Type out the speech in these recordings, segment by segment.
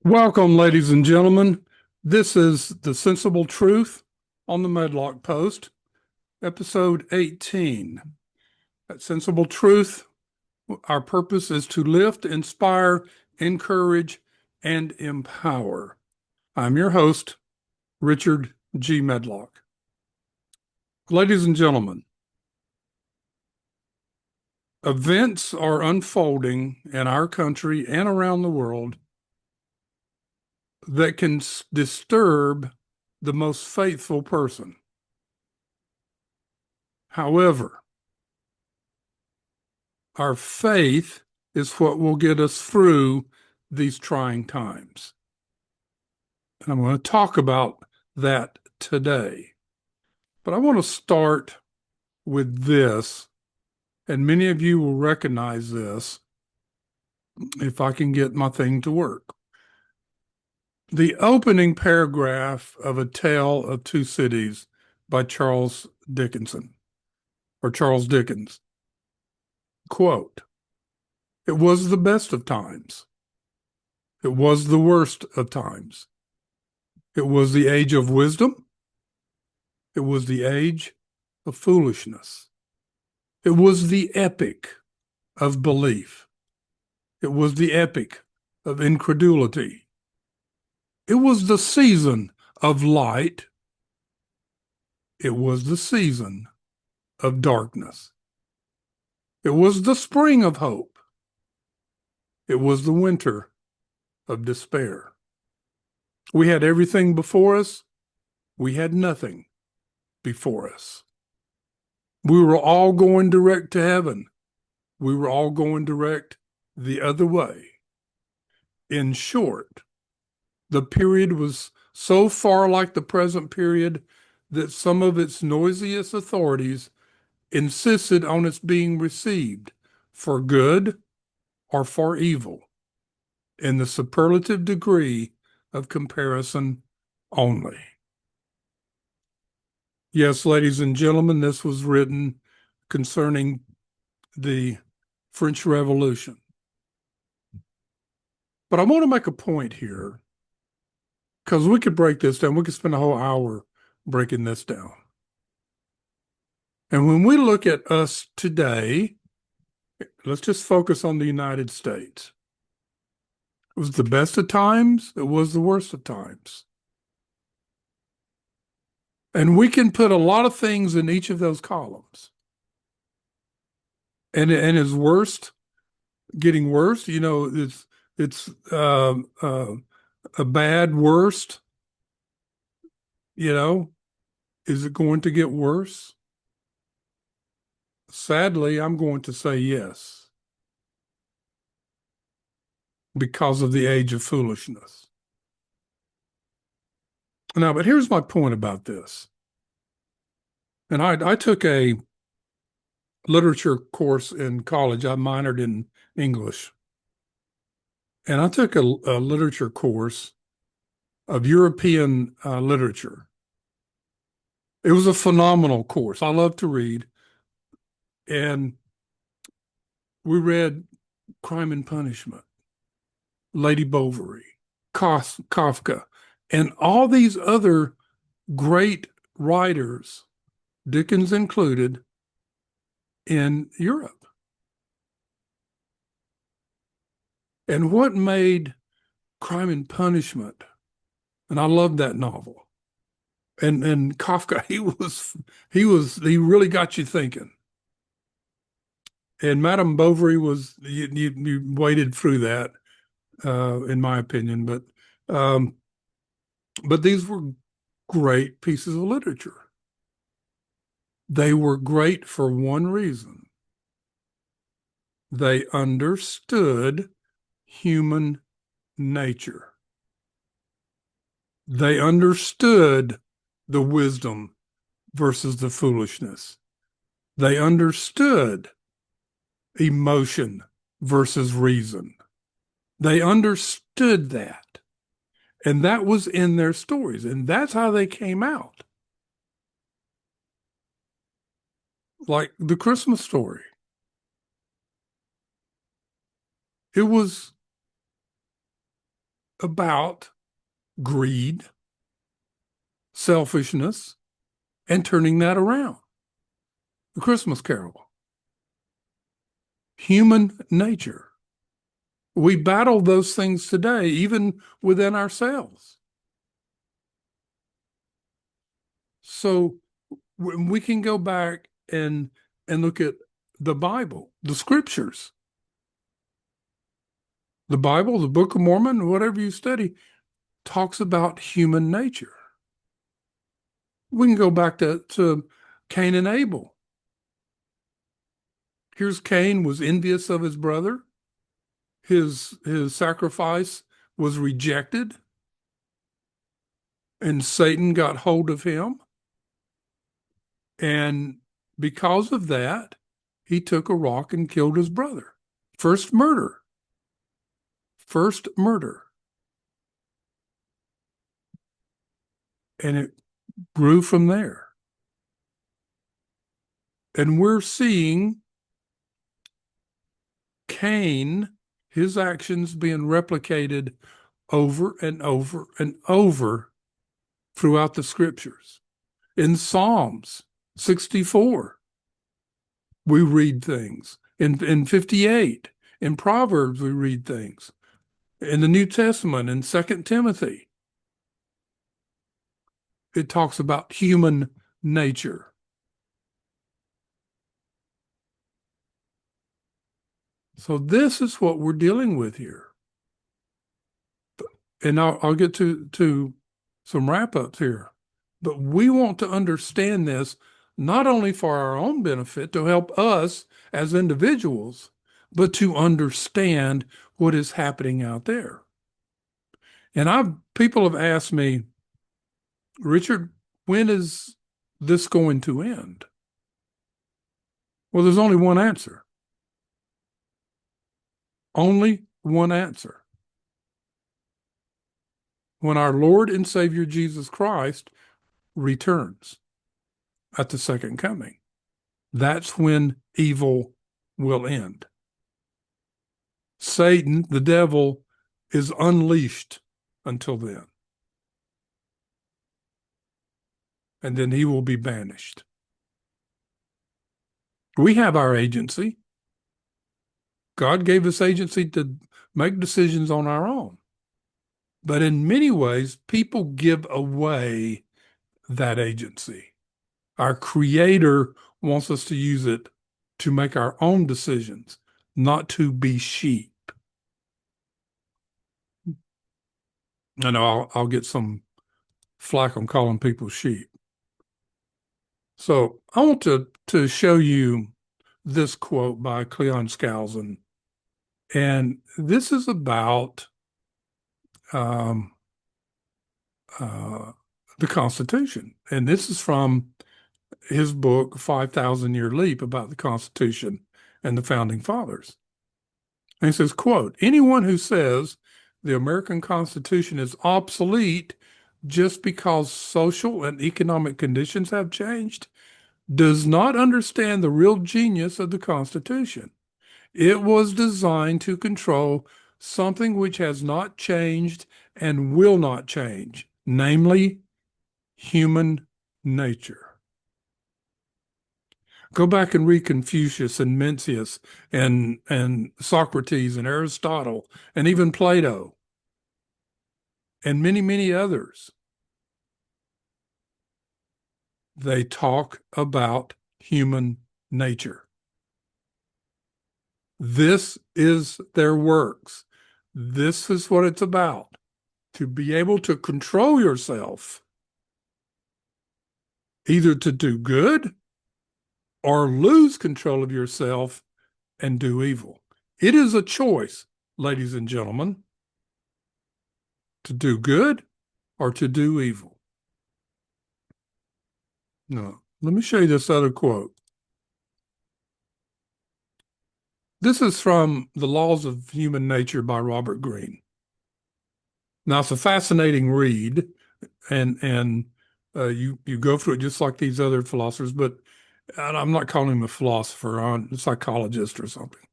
Welcome, ladies and gentlemen. This is The Sensible Truth on the Medlock Post, episode 18. At Sensible Truth, our purpose is to lift, inspire, encourage, and empower. I'm your host, Richard G. Medlock. Ladies and gentlemen, events are unfolding in our country and around the world that can disturb the most faithful person. However, our faith is what will get us through these trying times. And I'm going to talk about that today. But I want to start with this, and many of you will recognize this if I can get my thing to work. The opening paragraph of A Tale of Two Cities by Charles Dickens. Quote, "It was the best of times. It was the worst of times. It was the age of wisdom. It was the age of foolishness. It was the epic of belief. It was the epic of incredulity. It was the season of light. It was the season of darkness. It was the spring of hope. It was the winter of despair. We had everything before us. We had nothing before us. We were all going direct to heaven. We were all going direct the other way. In short, the period was so far like the present period that some of its noisiest authorities insisted on its being received for good or for evil in the superlative degree of comparison only." Yes, ladies and gentlemen, this was written concerning the French Revolution. But I want to make a point here because we could break this down. We could spend a whole hour breaking this down. And when we look at us today, let's just focus on the United States. It was the best of times. It was the worst of times. And we can put a lot of things in each of those columns. And is worst getting worse? It's a bad worst. Is it going to get worse? Sadly, I'm going to say yes, because of the age of foolishness. Now, but here's my point about this. And I took a literature course in college. I minored in English. And I took a literature course of European literature. It was a phenomenal course. I love to read. And we read Crime and Punishment, Lady Bovary, Kafka, and all these other great writers, Dickens included, in Europe. And what made Crime and Punishment, and I loved that novel, and Kafka, he really got you thinking. And Madame Bovary was, you waded through that, in my opinion, but these were great pieces of literature. They were great for one reason. They understood human nature. They understood the wisdom versus the foolishness. They understood emotion versus reason. They understood that. And that was in their stories. And that's how they came out. Like the Christmas story. It was about greed, selfishness, and turning that around. The Christmas Carol. Human nature. We battle those things today, even within ourselves. So we can go back and look at the Bible, the scriptures. The Bible, the Book of Mormon, whatever you study, talks about human nature. We can go back to Cain and Abel. Here's Cain was envious of his brother. His sacrifice was rejected, and Satan got hold of him. And because of that, he took a rock and killed his brother. First murder. First murder. And it grew from there. And we're seeing Cain, his actions being replicated over and over and over throughout the scriptures. In Psalms 64, we read things. In 58, in Proverbs, we read things. In the New Testament, in 2 Timothy, it talks about human nature. So this is what we're dealing with here. And I'll get to some wrap-ups here. But we want to understand this not only for our own benefit, to help us as individuals, but to understand what is happening out there. And people have asked me, Richard, when is this going to end? Well, there's only one answer. Only one answer. When our Lord and Savior Jesus Christ returns at the second coming. That's when evil will end. Satan, the devil, is unleashed until then. And then he will be banished. We have our agency. God gave us agency to make decisions on our own. But in many ways, people give away that agency. Our Creator wants us to use it to make our own decisions, not to be sheep. I know I'll get some flack on calling people sheep. So I want to show you this quote by Cleon Skousen. And this is about the Constitution. And this is from his book, 5,000 Year Leap, about the Constitution and the Founding Fathers. And he says, quote, anyone who says the American Constitution is obsolete just because social and economic conditions have changed does not understand the real genius of the Constitution. It was designed to control something which has not changed and will not change, namely human nature. Go back and read Confucius and Mencius and Socrates and Aristotle and even Plato and many, many others. They talk about human nature. This is their works. This is what it's about. To be able to control yourself, either to do good or lose control of yourself and do evil. It is a choice, ladies and gentlemen, to do good or to do evil. Now, let me show you this other quote. This is from The Laws of Human Nature by Robert Greene. Now, it's a fascinating read, and you go through it just like these other philosophers, but I'm not calling him a philosopher, I'm a psychologist or something.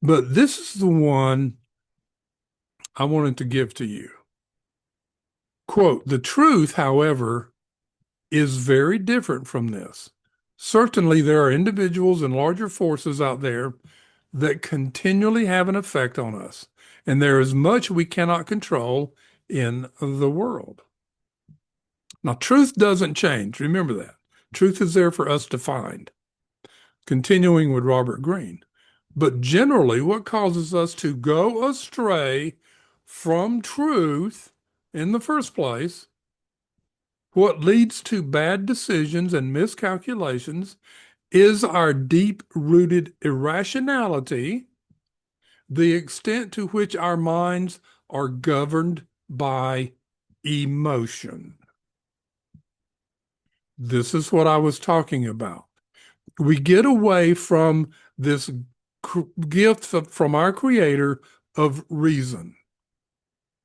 But this is the one I wanted to give to you. Quote, the truth, however, is very different from this. Certainly, there are individuals and larger forces out there that continually have an effect on us, and there is much we cannot control in the world. Now, truth doesn't change. Remember that. Truth is there for us to find. Continuing with Robert Greene. But generally, what causes us to go astray from truth in the first place, what leads to bad decisions and miscalculations, is our deep-rooted irrationality, the extent to which our minds are governed by emotion. This is what I was talking about. We get away from this gift from our Creator of reason.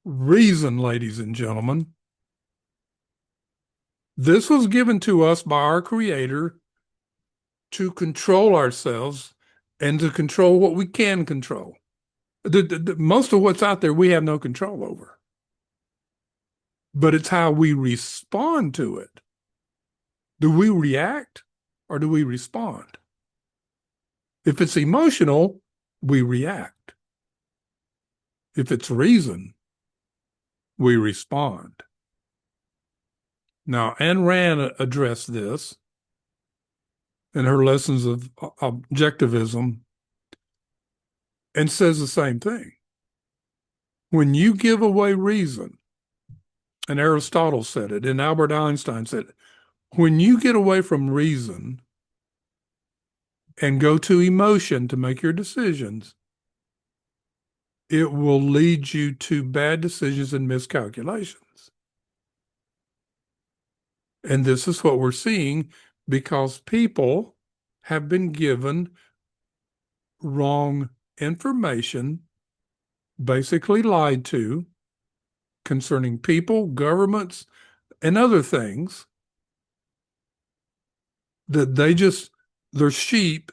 Reason, ladies and gentlemen. This was given to us by our Creator to control ourselves and to control what we can control. Most of what's out there we have no control over. But it's how we respond to it. Do we react or do we respond? If it's emotional, we react. If it's reason, we respond. Now, Ayn Rand addressed this in her lessons of objectivism and says the same thing. When you give away reason, and Aristotle said it, and Albert Einstein said it, when you get away from reason and go to emotion to make your decisions, it will lead you to bad decisions and miscalculations. And this is what we're seeing because people have been given wrong information, basically lied to, concerning people, governments, and other things that they're sheep.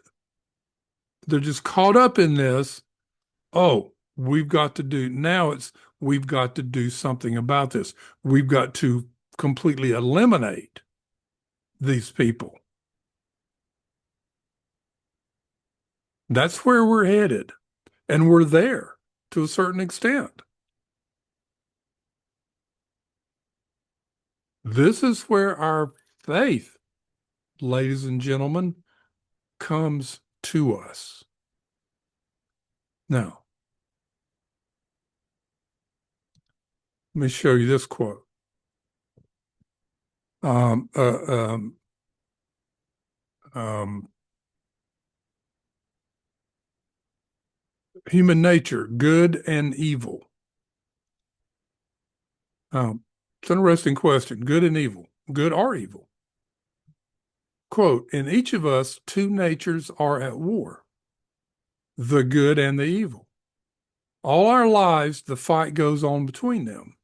They're just caught up in this. Oh, we've got to do something about this. We've got to completely eliminate these people. That's where we're headed. And we're there to a certain extent. This is where our faith, ladies and gentlemen, comes to us. Now, let me show you this quote. Human nature, good and evil. It's an interesting question. Good and evil. Good or evil? Quote, in each of us, two natures are at war, the good and the evil. All our lives, the fight goes on between them,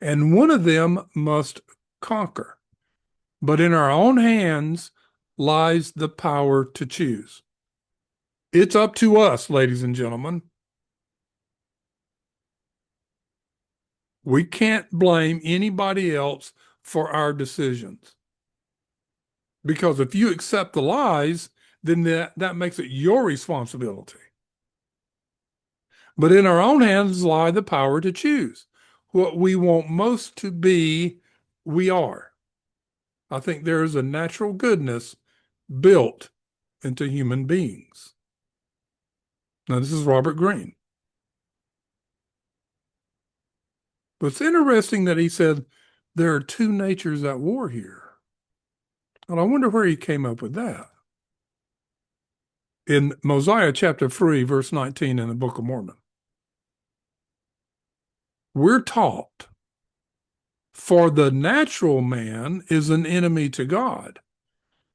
and one of them must conquer. But in our own hands lies the power to choose. It's up to us, ladies and gentlemen. We can't blame anybody else for our decisions. Because if you accept the lies, then that makes it your responsibility. But in our own hands lie the power to choose. What we want most to be, we are. I think there is a natural goodness built into human beings. Now, this is Robert Greene. But it's interesting that he said there are two natures at war here. And I wonder where he came up with that. In Mosiah chapter 3, verse 19 in the Book of Mormon, we're taught, for the natural man is an enemy to God,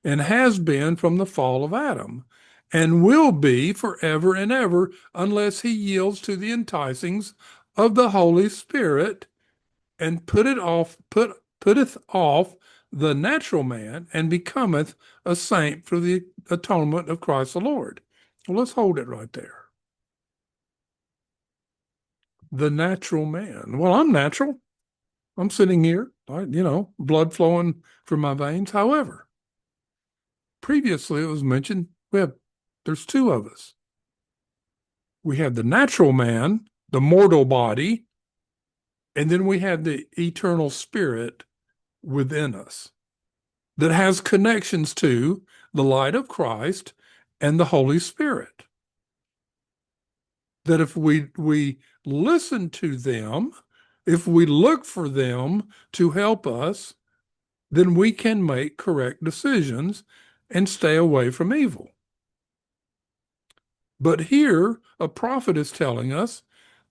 and has been from the fall of Adam, and will be forever and ever, unless he yields to the enticings of the Holy Spirit, and putteth off the natural man, and becometh a saint for the atonement of Christ the Lord. Well, let's hold it right there. the natural man. Well, I'm natural. I'm sitting here, blood flowing from my veins. However, previously it was mentioned there's two of us. We have the natural man, the mortal body, and then we have the eternal spirit within us that has connections to the light of Christ and the Holy Spirit. That if we listen to them, if we look for them to help us, then we can make correct decisions and stay away from evil. But here, a prophet is telling us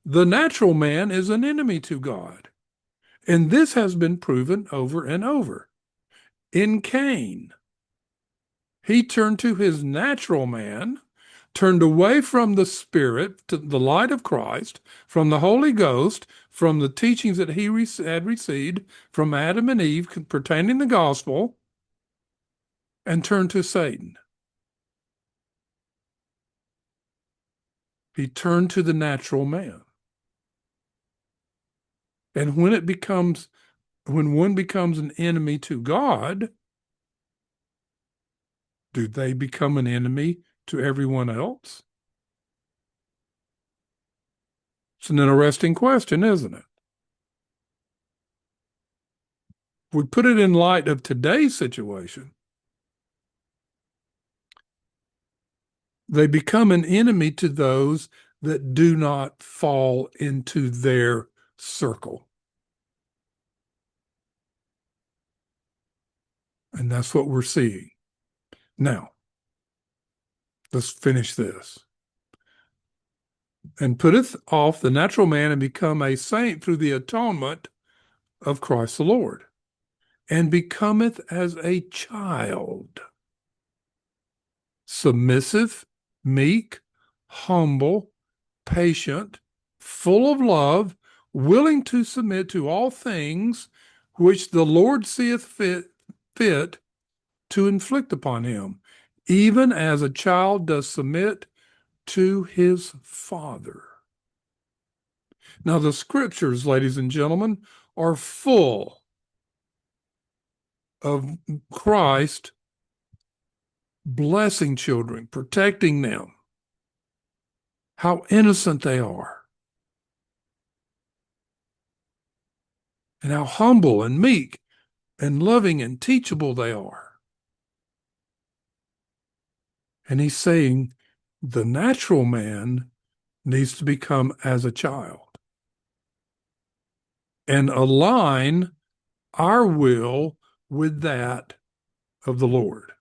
the natural man is an enemy to God. And this has been proven over and over. In Cain, he turned to his natural man, turned away from the Spirit, to the light of Christ, from the Holy Ghost, from the teachings that he had received from Adam and Eve pertaining the gospel, and turned to Satan. He turned to the natural man. And when one becomes an enemy to God, do they become an enemy to everyone else? It's an interesting question, isn't it? If we put it in light of today's situation, they become an enemy to those that do not fall into their circle. And that's what we're seeing. Now, let's finish this. And putteth off the natural man and become a saint through the atonement of Christ the Lord, and becometh as a child, submissive, meek, humble, patient, full of love, willing to submit to all things which the Lord seeth fit to inflict upon him, even as a child does submit to his father. Now, the scriptures, ladies and gentlemen, are full of Christ blessing children, protecting them, how innocent they are, and how humble and meek and loving and teachable they are. And he's saying the natural man needs to become as a child and align our will with that of the Lord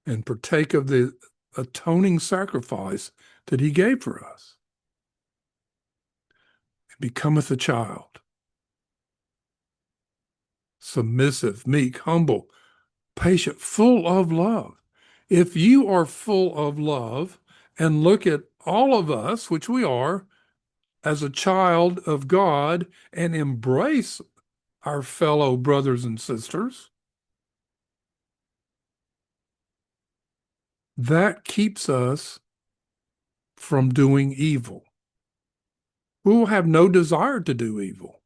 and partake of the atoning sacrifice that he gave for us. It becometh a child, submissive, meek, humble, patient, full of love. If you are full of love and look at all of us, which we are, as a child of God and embrace our fellow brothers and sisters, that keeps us from doing evil. We will have no desire to do evil.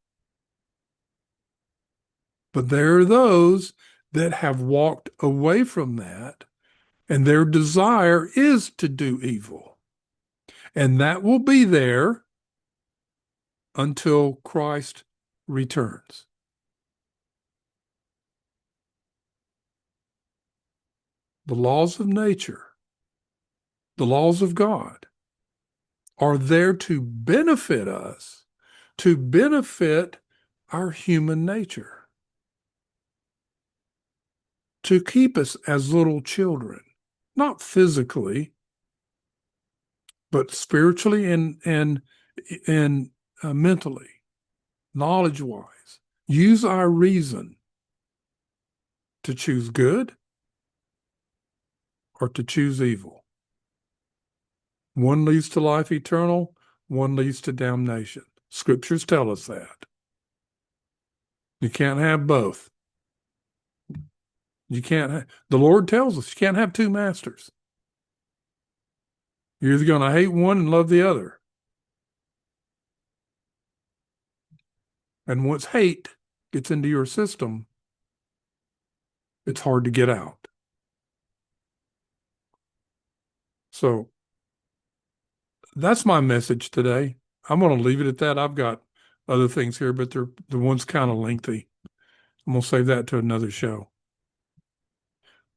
But there are those that have walked away from that, and their desire is to do evil. And that will be there until Christ returns. The laws of nature, the laws of God, are there to benefit us, to benefit our human nature, to keep us as little children, not physically, but spiritually and mentally, knowledge-wise. Use our reason to choose good or to choose evil. One leads to life eternal, one leads to damnation. Scriptures tell us that. You can't have both. The Lord tells us you can't have two masters. You're either going to hate one and love the other. And once hate gets into your system, it's hard to get out. So that's my message today. I'm going to leave it at that. I've got other things here, but the one's kind of lengthy. I'm going to save that to another show.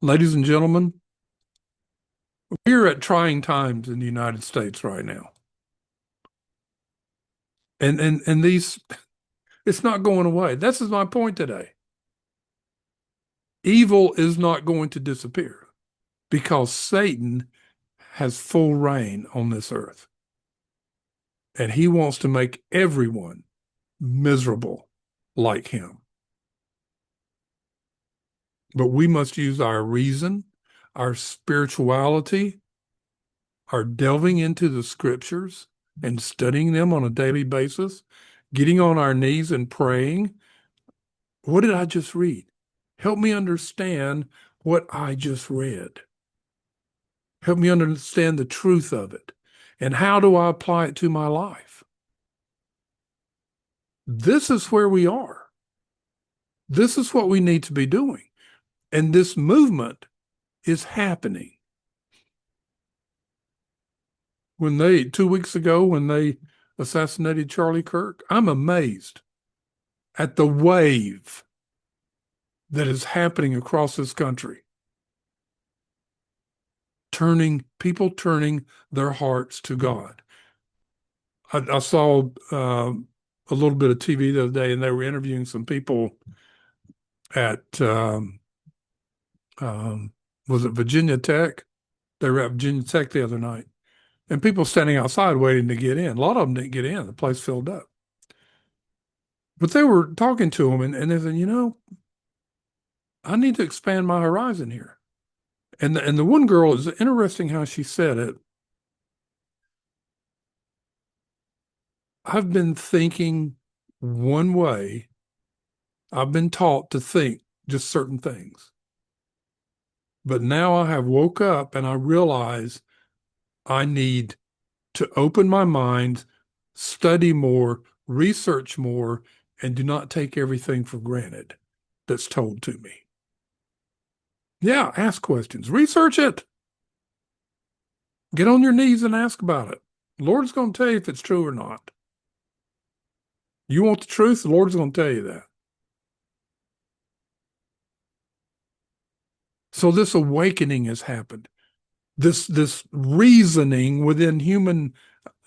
Ladies and gentlemen, we're at trying times in the United States right now. And these, it's not going away. This is my point today. Evil is not going to disappear because Satan has full reign on this earth. And he wants to make everyone miserable like him. But we must use our reason, our spirituality, our delving into the scriptures and studying them on a daily basis, getting on our knees and praying. What did I just read? Help me understand what I just read. Help me understand the truth of it. And how do I apply it to my life? This is where we are. This is what we need to be doing. And this movement is happening. When 2 weeks ago, when they assassinated Charlie Kirk, I'm amazed at the wave that is happening across this country. People turning their hearts to God. I saw a little bit of TV the other day, and they were interviewing some people at was it Virginia Tech? They were at Virginia Tech the other night, and people standing outside waiting to get in. A lot of them didn't get in; the place filled up. But they were talking to them, and they said, I need to expand my horizon here. And the one girl, is interesting how she said it. I've been thinking one way. I've been taught to think just certain things. But now I have woke up and I realize I need to open my mind, study more, research more, and do not take everything for granted that's told to me. Yeah, ask questions, research it. Get on your knees and ask about it. The Lord's going to tell you if it's true or not. You want the truth, the Lord's going to tell you that. So this awakening has happened. This reasoning within human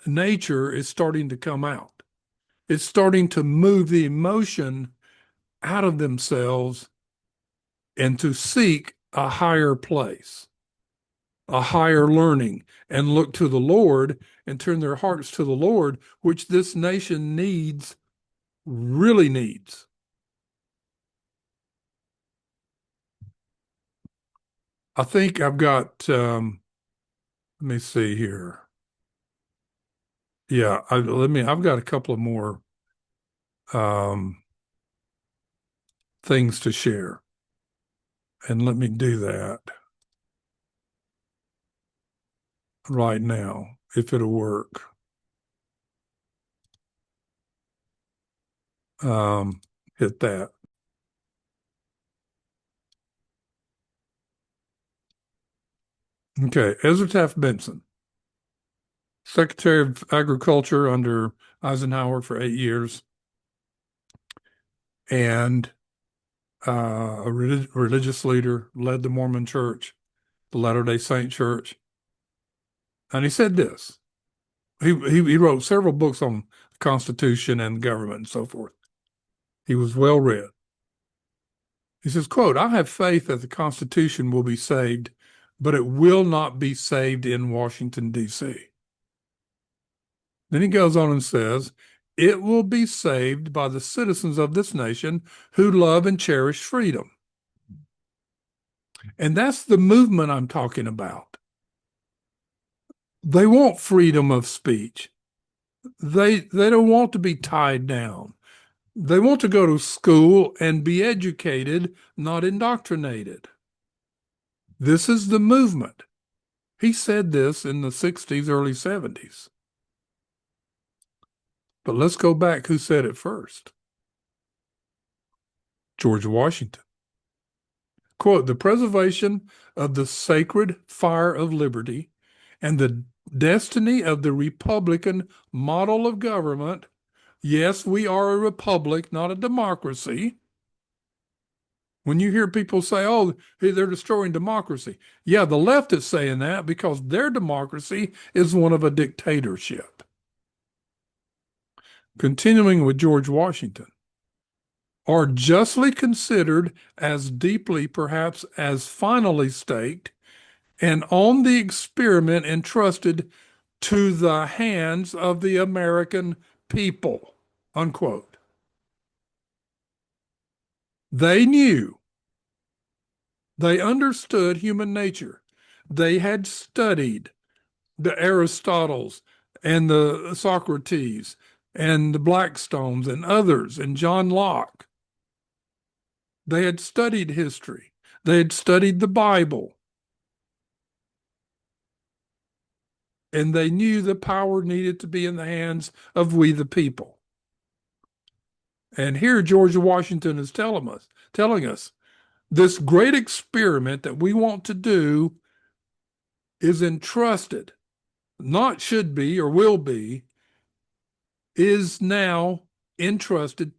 nature is starting to come out. It's starting to move the emotion out of themselves and to seek a higher place, a higher learning, and look to the Lord and turn their hearts to the Lord, which this nation needs, really needs. I think I've got, let me see here. Yeah, I've got a couple of more um, things to share. And let me do that right now, if it'll work. Hit that. Okay, Ezra Taft Benson, Secretary of Agriculture under Eisenhower for 8 years, and a religious leader, led the Mormon Church, the Latter-day Saint Church. And he said this. He wrote several books on the Constitution and government and so forth. He was well read. He says, quote, I have faith that the Constitution will be saved, but it will not be saved in Washington, D.C. Then he goes on and says, it will be saved by the citizens of this nation who love and cherish freedom. And that's the movement I'm talking about. They want freedom of speech. They don't want to be tied down. They want to go to school and be educated, not indoctrinated. This is the movement. He said this in the 60s, early 70s. But let's go back. Who said it first? George Washington. Quote, the preservation of the sacred fire of liberty and the destiny of the Republican model of government. Yes, we are a republic, not a democracy. When you hear people say, oh, they're destroying democracy. Yeah, the left is saying that because their democracy is one of a dictatorship. Continuing with George Washington, are justly considered as deeply, perhaps as finally staked, and on the experiment entrusted to the hands of the American people, unquote. They knew, they understood human nature. They had studied the Aristotles and the Socrates and the Blackstones and others and John Locke. They had studied history. They had studied the Bible. And they knew the power needed to be in the hands of we the people. And here George Washington is telling us this great experiment that we want to do is entrusted, not should be or will be, is now entrusted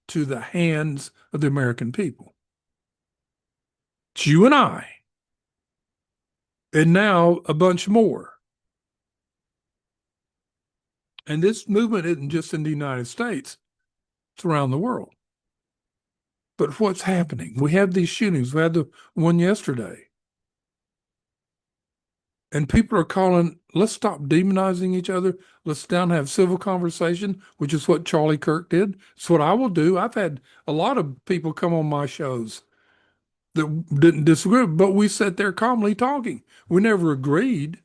to the hands of the American people. It's you and I, and now a bunch more. And this movement isn't just in the United States, it's around the world. But what's happening? We have these shootings. We had the one yesterday. And people are calling, let's stop demonizing each other. Let's sit down and have civil conversation, which is what Charlie Kirk did. It's what I will do. I've had a lot of people come on my shows that didn't disagree, but we sat there calmly talking. We never agreed,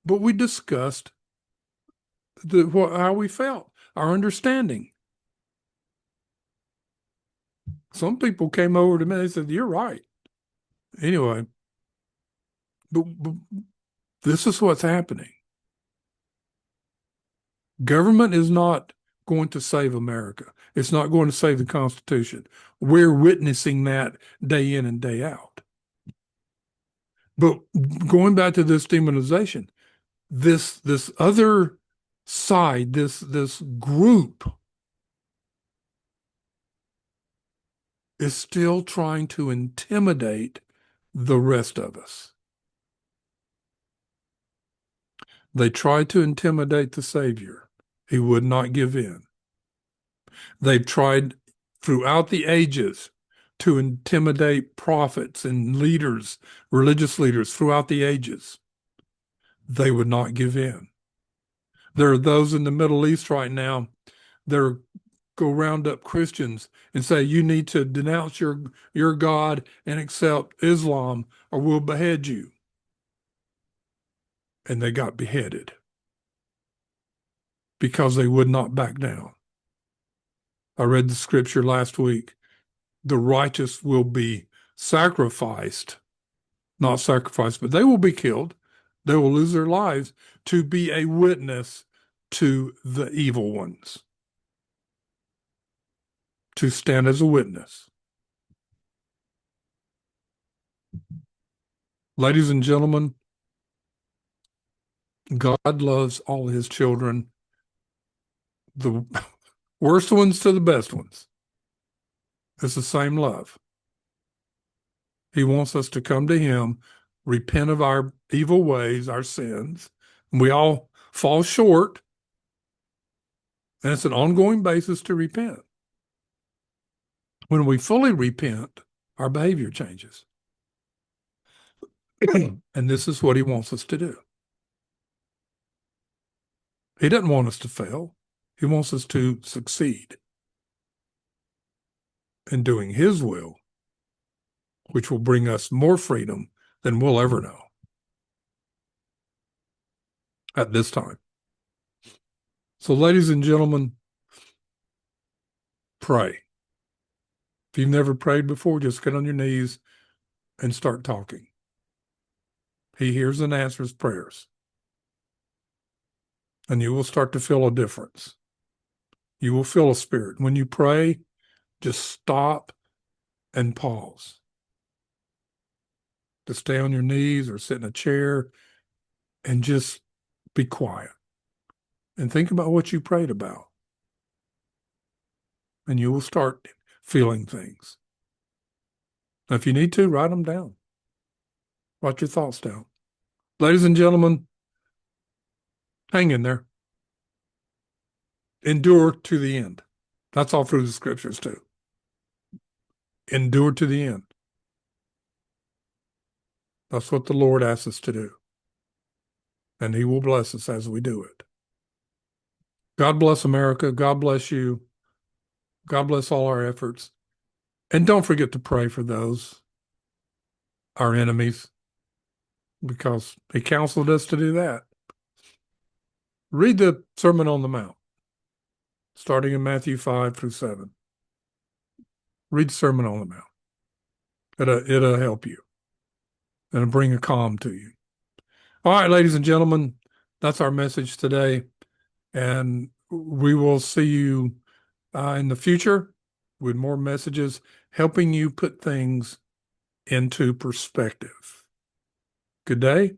but we discussed how we felt, our understanding. Some people came over to me and they said, you're right. Anyway, but this is what's happening. Government is not going to save America. It's not going to save the Constitution. We're witnessing that day in and day out. But going back to this demonization, this other side, this group is still trying to intimidate the rest of us. They tried to intimidate the Savior. He would not give in. They've tried throughout the ages to intimidate prophets and leaders, religious leaders throughout the ages. They would not give in. There are those in the Middle East right now that go round up Christians and say, you need to denounce your God and accept Islam or we'll behead you. And they got beheaded because they would not back down. I read the scripture last week. The righteous will be sacrificed, not sacrificed, but they will be killed. They will lose their lives to be a witness to the evil ones, to stand as a witness. Ladies and gentlemen, God loves all his children, the worst ones to the best ones. It's the same love. He wants us to come to him, repent of our evil ways, our sins. We all fall short, and it's an ongoing basis to repent. When we fully repent, our behavior changes. And this is what he wants us to do. He doesn't want us to fail. He wants us to succeed in doing his will, which will bring us more freedom than we'll ever know at this time. So, ladies and gentlemen, pray. If you've never prayed before, just get on your knees and start talking. He hears and answers prayers. And you will start to feel a difference. You will feel a spirit. When you pray, Just stop and pause. To stay on your knees or sit in a chair and just be quiet and think about what you prayed about. And you will start feeling things. Now, if you need to, write them down. Write your thoughts down. Ladies and gentlemen, hang in there. Endure to the end. That's all through the scriptures too. Endure to the end. That's what the Lord asks us to do. And he will bless us as we do it. God bless America. God bless you. God bless all our efforts. And don't forget to pray for those, our enemies, because he counseled us to do that. Read the Sermon on the Mount, starting in Matthew 5-7. Read the Sermon on the Mount. It'll help you. And it'll bring a calm to you. All right, ladies and gentlemen, that's our message today. And we will see you in the future with more messages helping you put things into perspective. Good day.